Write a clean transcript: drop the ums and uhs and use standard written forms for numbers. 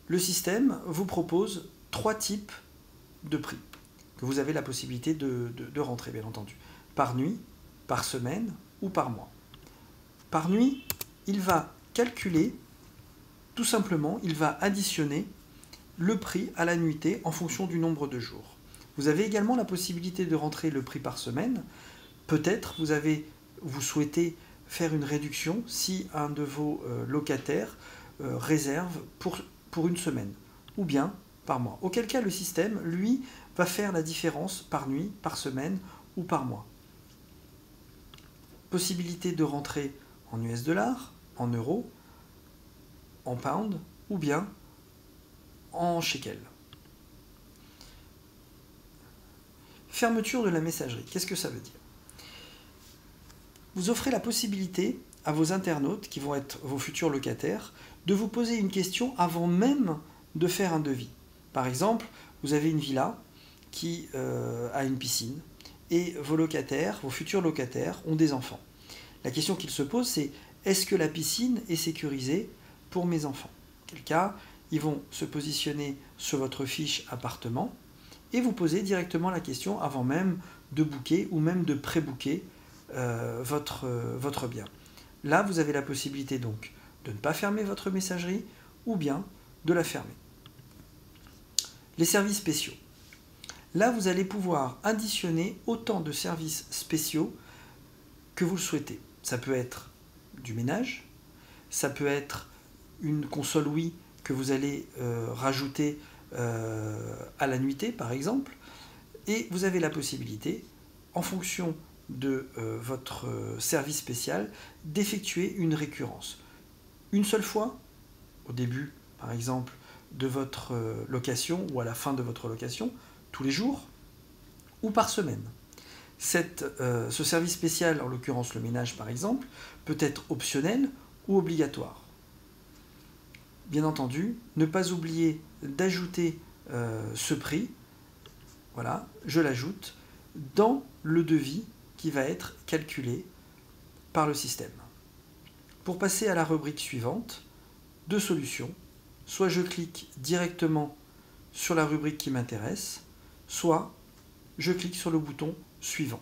le système vous propose 3 types de prix que vous avez la possibilité de rentrer, bien entendu. Par nuit, par semaine ou par mois. Par nuit, il va calculer, tout simplement, il va additionner le prix à la nuitée en fonction du nombre de jours. Vous avez également la possibilité de rentrer le prix par semaine. Peut-être vous souhaitez faire une réduction si un de vos locataires réserve pour une semaine, ou bien par mois. Auquel cas, le système, lui, va faire la différence par nuit, par semaine ou par mois. Possibilité de rentrer en US dollars, en euros, en pounds ou bien en shekel. Fermeture de la messagerie. Qu'est-ce que ça veut dire? Vous offrez la possibilité à vos internautes, qui vont être vos futurs locataires, de vous poser une question avant même de faire un devis. Par exemple, vous avez une villa qui a une piscine et vos futurs locataires ont des enfants. La question qu'ils se posent, c'est: est-ce que la piscine est sécurisée pour mes enfants? Quel cas, ils vont se positionner sur votre fiche appartement et vous poser directement la question avant même de booker ou même de pré-booker votre bien. Là, vous avez la possibilité donc de ne pas fermer votre messagerie ou bien de la fermer. Les services spéciaux. Là, vous allez pouvoir additionner autant de services spéciaux que vous le souhaitez. Ça peut être du ménage, ça peut être une console Wii que vous allez rajouter à la nuitée, par exemple, et vous avez la possibilité, en fonction de votre service spécial, d'effectuer une récurrence. Une seule fois, au début, par exemple, de votre location ou à la fin de votre location, tous les jours, ou par semaine. Ce service spécial, en l'occurrence le ménage par exemple, peut être optionnel ou obligatoire. Bien entendu, ne pas oublier d'ajouter ce prix, voilà, je l'ajoute, dans le devis qui va être calculé par le système. Pour passer à la rubrique suivante, 2 solutions. Soit je clique directement sur la rubrique qui m'intéresse, soit je clique sur le bouton suivant.